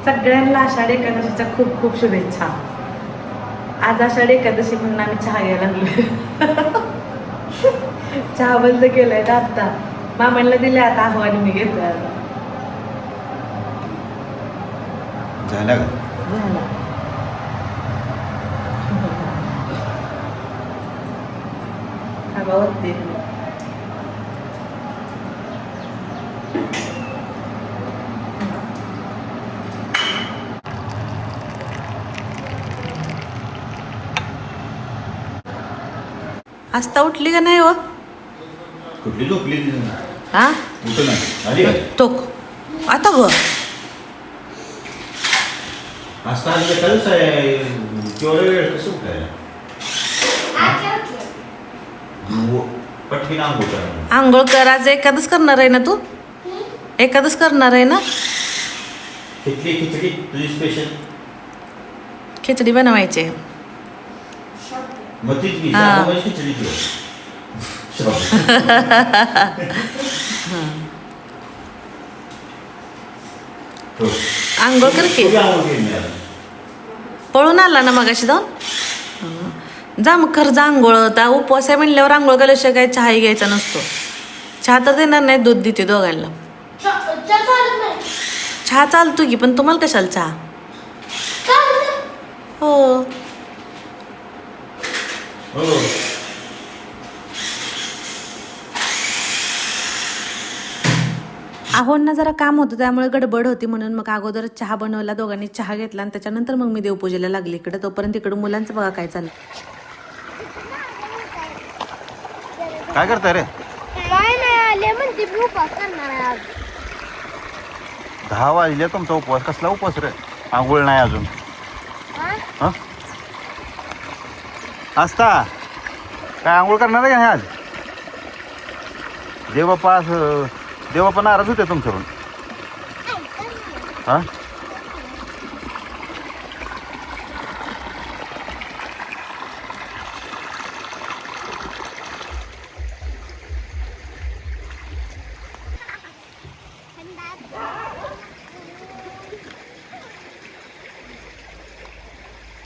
सगळ्यांना आषाढी एकादशीच्या खूप खूप शुभेच्छा. आज आषाढी एकादशी म्हणून आम्ही चहा घ्यायला लागलो. चहा बंद केलाय ना आता. मामांना दिले आता आव्हाने मी घेतोय आता. झाला झाला. होते आस्था उठली का नाही हो? कुठली झोपली हा उठून आली तो आता ग आस्था आली का आहे तेवढा वेळ कसं उठायला पटकीन आंघोळ करा. आंघोळ कर. आज एकादश करणार आहे ना तू? एकादश करणार आहे ना? खिचडी खिचडी तुझी स्पेशल खिचडी बनवायची. मग तीच मी खिचडी तुला आंघोळ कर की. पळून आला ना मगाशी जाऊन. जा मग कर जा आंघोळ. त्या उपवास आहे म्हणल्यावर आंघोळ केल्याशिवाय काय चहाही घ्यायचा नसतो. चहा तर देणार नाही. दूध देते दोघांना. चहा चालतो की पण तुम्हाला कशाला चहा? हो आहोंना जरा काम होतं त्यामुळे गडबड होती म्हणून मग अगोदर चहा बनवला. दोघांनी चहा घेतला आणि त्याच्यानंतर मग मी देवपूजेला लागली इकडे. तोपर्यंत इकडे मुलांचं बघा काय चाललं. काय करताय रे? काय नाही आले म्हणते मी उपवास करणार आहे आज. 10 वाजले तुमचा उपवास. कसला उपवास रे? आंघोळ नाही अजून. आस्था काय आंघोळ करणार आहे का आज? देवबापा नाराज होते तुमच्याकडून. हा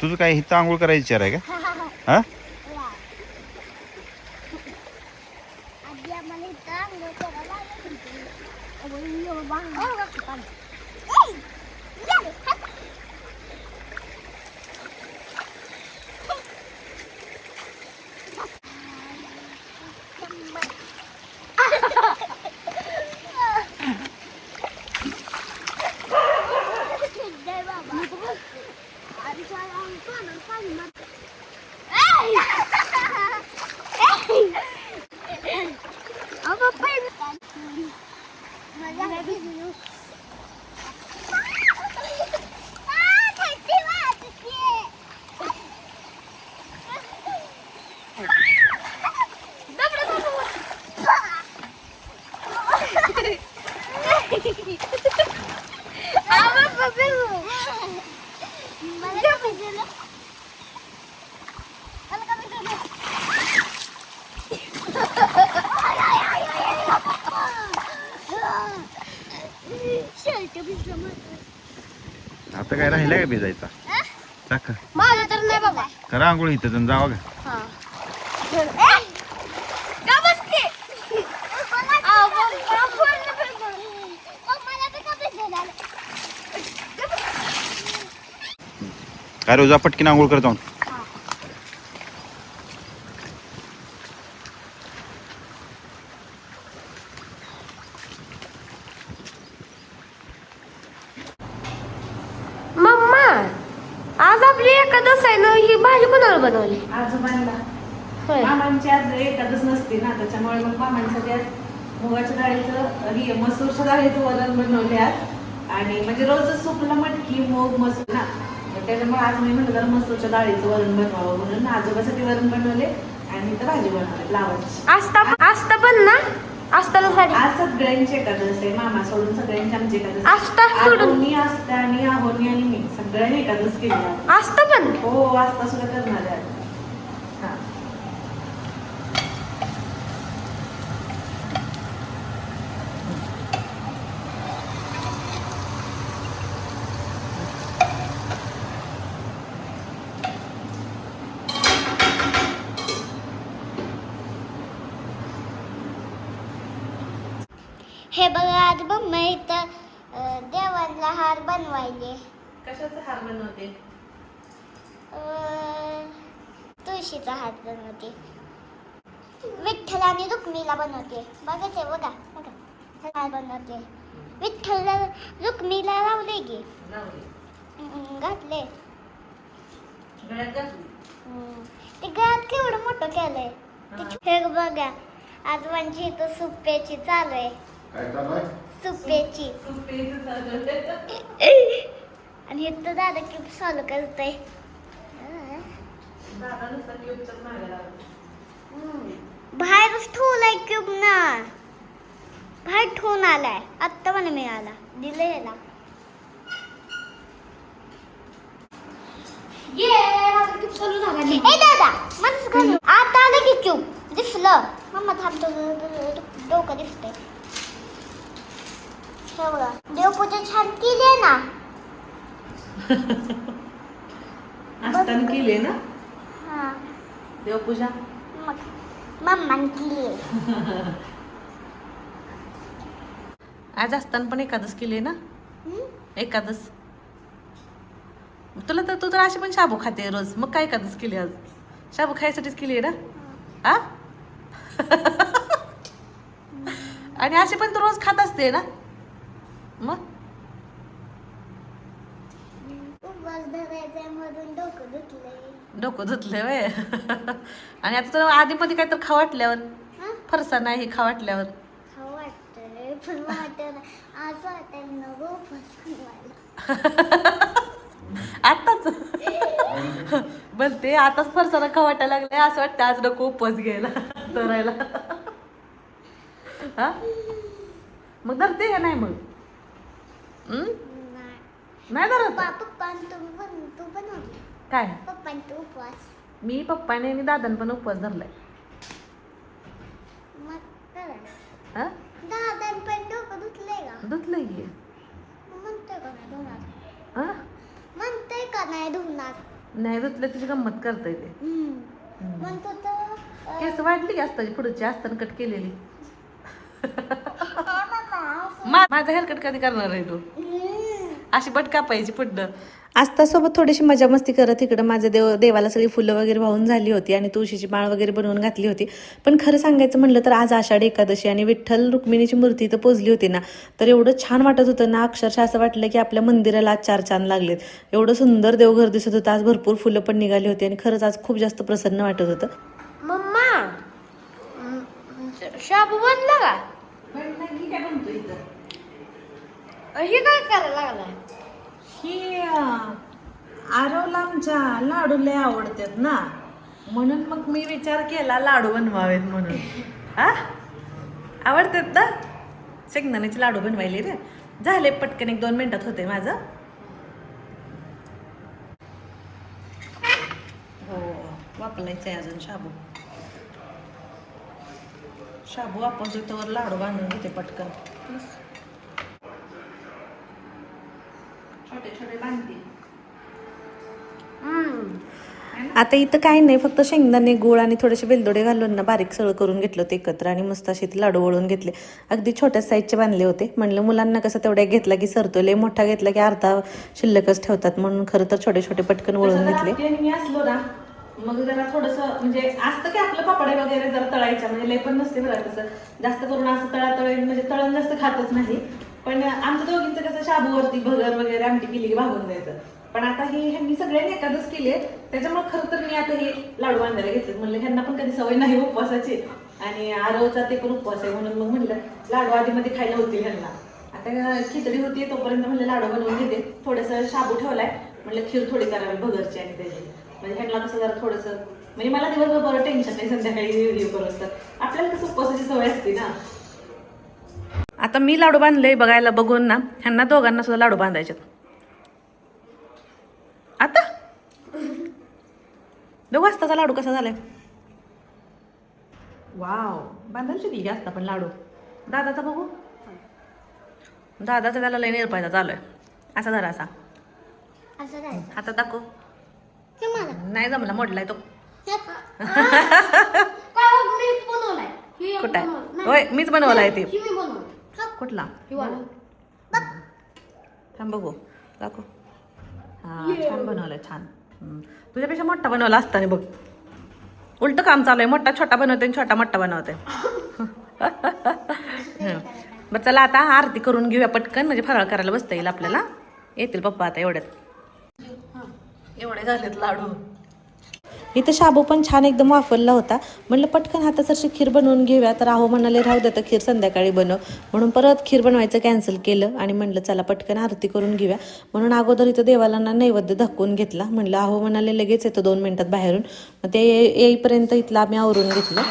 तुझं काय हिथं आंघोळ करायची विचार आहे का? हा आता काय राहिलं का भिजायचा? टाका माझं तर नाही बाबा. करा आंघोळ इथं जावा का? काय रोजा पटकीन आंघोळ करतो. मम्मा आज आपली एकादश आहे ना. ही भाजी कोणाला बनवली? आजोबांना. होय. मामांची आज एकादश नसते ना त्याच्यामुळे मग मामांसाठी आज मुगाच्या डाळीचं ही मसूरच्या डाळीचं वरण बनवले आज. आणि म्हणजे रोजच सुकला मटकी मूग मसूर ना त्याच्यामुळे आज मी म्हटलं जरा मसूरच्या डाळीचं वरण बनवावं म्हणून आजोबासाठी वरण बनवले आणि इथं भाजी बनवली लावायची. आस्था पण ना. आस्थाला साडी आज सगळ्यांची एकादश आहे. मामा सोडून सगळ्यांची आमची एकादश. आस्था सोडून मी आस्था आणि आहोनी आणि मी सगळ्यांनी एकादश केली आज. आस्था पण. हो आस्था सुद्धा करणार आहे. हा हे बघा आज मम्मी इथं देवांना हार बनवायले. कशाचा हार बनवते? तुळशीचा हार बनवते. विठ्ठल आणि रुक्मीला बनवते. बघायचे बघा बघा हार बनवते. विठ्ठल रुक्मीला लावले गे घातले. गळ्यात घातली. ते गळ्यात केवढं मोठं केलंय. हे बघा आज म्हणजे इथं सुप्याची चालू आहे. काय चालू आहे? सुप्याची. सुप्पीचं चालू. आणि इथं दादा क्यूब सॉल्व करतोय. दादा नुसता क्यूबच्याच मागे लागला. बाहेरच ठेवलाय क्यूब ना. बाहेर ठेवून आलाय. आत्ता मला मिळाला. दिलं याला. ए दादा मस्त घालू. आता आलं की क्यूब दिसलं. मम्मा थांबतो डोकं दिसतंय. हे बघा देवपूजा छान केली आहे ना. असताना केली ना हा देवपूजा. मग मम्माने केली आहे. आज असताना पण एकादश केली ना. एकादश तुला तर तू तर अशी पण शाबू खाते रोज. मग काय एकादश केली आज? शाबू खायसाठीच केली आहे ना. आ आणि अशी पण तू रोज खात असते ना. मग उपवास धरायचा मधून डोकं धुतलंय. डोकं धुतलंय वय. आणि आता तर आधी मध्ये काय तर खा वाटल्यावर फरसा नाही खा वाटल्यावर खाऊ वाटतंय पण वाटत आज वाटेल नको उपवास बनवायला. आताच बोलते आताच फरसाना खा वाटायला लागले. असं वाटतं आज नको उपवास घ्यायला धरायला. हा मग धरते का नाही? मग नाही धरत. पप्पा तू बनवली काय पप्पा तू उपवास. मी पप्पाने आणि दादाने पण उपवास धरलाय. मग करा. हा दादा पण डोकं धुतलंय का? धुतलंय की. म्हणतोय का नाही धुणार? हा म्हणतोय का नाही धुणार? नाही धुतलं तुझी गंमत करताय ते. म्हणतो तर केस वाढली की असताची पुढची असताना कट केलेली. माझा हेअरकट कधी करणार आहे तू? अशी बट कापायची पुढं. आस्तासोबत थोडीशी मजा मस्ती करत इकडं माझं देवाला सगळी फुलं वगैरे वाहून झाली होती आणि तुळशीची माळ वगैरे बनवून घातली होती. पण खरं सांगायचं म्हणलं तर आज आषाढी एकादशी आणि विठ्ठल रुक्मिणीची मूर्ती इथं पोजली होती ना. तर एवढं छान वाटत होतं ना. अक्षरशः असं वाटलं की आपल्या मंदिराला आज 4 चांद लागलेत. एवढं सुंदर देवघर दिसत होतं. आज भरपूर फुलं पण निघाली होती आणि खरंच आज खूप जास्त प्रसन्न वाटत होतं. मम्मा शाबू बनला का? काय म्हणतो इथं? हे काय करायला लागलाय? ही आरवला आमच्या लाडू लय आवडतात ना. म्हणून मग मी विचार केला लाडू बनवावेत म्हणून. हा आवडतात ना. शेंगदाण्याचे लाडू बनवायले रे. झाले पटकन 1-2 मिनिटात होते माझं. हो वापरायचं आहे अजून शाबू. शाबू वापरतो तर लाडू बांधून घेते पटकन. छोटे छोटे बांधते. आता इथं काही नाही, फक्त शेंगदाणे गुळ आणि थोडेसे वेलदोडे घालून ना बारीक सळ करून घेतलं होते एकत्र आणि मस्त असे ते लाडू वळून घेतले. अगदी छोट्या साईजचे बांधले होते. म्हणलं मुलांना कसं तेवढ्या घेतला की सरतो, लय मोठा घेतला की अर्धा शिल्लकच ठेवतात म्हणून खरं तर छोटे छोटे पटकन वळून घेतले. मी असलो ना मग जरा थोडंसं म्हणजे असतं की आपलं पापडे वगैरे जरा तळायच्या म्हणजे लय पण नसते बरं. तसं जास्त करून असं तळातळ म्हणजे तळण जास्त खातच नाही. पण आमच्या दोघींचं कसं शाबूवरती भगर वगैरे आमटी केली की भागून जायचं. पण आता ही ह्यांनी सगळ्यांनी एकादच केली आहे त्याच्यामुळे खरं तर मी आता हे लाडू बांधायला घेतले. म्हणलं ह्यांना पण कधी सवय नाही उपवासाची आणि आरवचा ते पण उपवास आहे म्हणून मग म्हणलं लाडू आधीमध्ये खायला होतील ह्यांना. आता खिचडी होती तोपर्यंत म्हणलं लाडू बनवून घेते. थोडंसं शाबू ठेवलाय म्हणलं खीर थोडी करावी भगरची आणि त्याची म्हणजे ह्यांना कसं जरा थोडंसं म्हणजे मला दिवसभर बरं टेन्शन नाही संध्याकाळी हे करू असतं. आपल्याला कसं उपवासाची सवय असते ना. आता मी लाडू बांधले बघायला बघून ना ह्यांना दोघांना सुद्धा लाडू बांधायचे. आता 2 वाजताचा लाडू कसा झालाय. वाव बांधायची की जास्त पण लाडू. दादाचा बघू. दादाचा त्याला लय निरपायचा चालू आहे. असा जरा असा आता दाखव. नाही जमला मोडलाय तो. कुठं होय मीच बनवलाय ते. कुठला थांब बघू दाखव. हा छान बनवलं छान. तुझ्यापेक्षा मोठा बनवला असताना बघ. उलट काम चालू आहे. मोठा छोटा बनवते आणि छोटा मोठा बनवते. बरं चला आता आरती करून घेऊया पटकन म्हणजे फराळ करायला बसता येईल आपल्याला. येतील पप्पा आता एवढ्यात. एवढे झालेत लाडू. इथं शाबू पण छान एकदम वाफरला होता. म्हणलं पटकन हातासारखी खीर बनवून घेऊया. तर राहू म्हणाले राहू द्या तर खीर संध्याकाळी बनव. म्हणून परत खीर बनवायचं कॅन्सल केलं आणि म्हणलं चला पटकन आरती करून घेऊया. म्हणून अगोदर इथं देवाला नैवेद्य दाखवून घेतला. म्हणलं आहो म्हणाले लगेच येतो 2 मिनिटात बाहेरून. मग ते येईपर्यंत इथलं आम्ही आवरून घेतलं.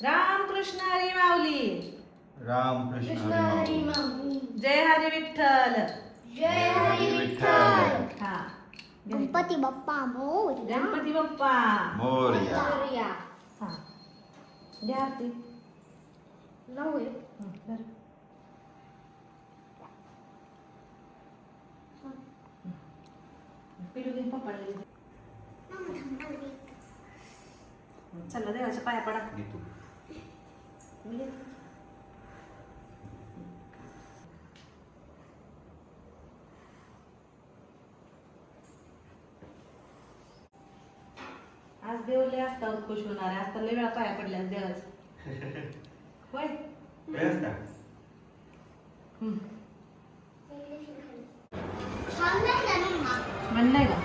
रामकृष्ण हरी माऊली. रामकृष्ण हरी माऊली. जय हरी विठ्ठल. जय हरी विठ्ठल. हा गणपती बाप्पा मोरया. गणपती बाप्पा मोरया. मोरया. हा द्या आरती. नववे. पिलू घे पप्पाला. चला देवाच्या पाया पडा. आज देव लय असता खुश होणार आहे. आज तर लय वेळा पाया पडल्या देवाच्या. होय छान नाही ना मम्मा? म्हणलंय का?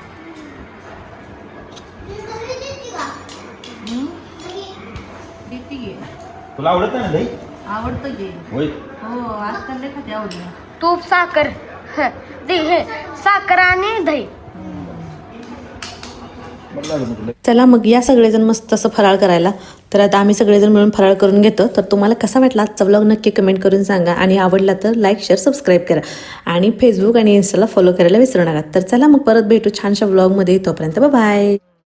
मी घरी देते का? देते घे. तुला आवडत नाही ना दही? आवडतं घे. होय. हो आज तर लय खाते आवडलं. तूप साखर दही साखर आणि दही. चला मग या सगळेजण मस्त असं फराळ करायला. तर आता आम्ही सगळेजण मिळून फराळ करून घेतो. तर तुम्हाला कसा वाटला आजचा व्लॉग नक्की कमेंट करून सांगा. आणि आवडला तर लाईक शेअर सबस्क्राईब करा. आणि फेसबुक आणि इन्स्टाला फॉलो करायला विसरू नका. तर चला मग परत भेटू छानशा व्लॉगमध्ये. तोपर्यंत बाय.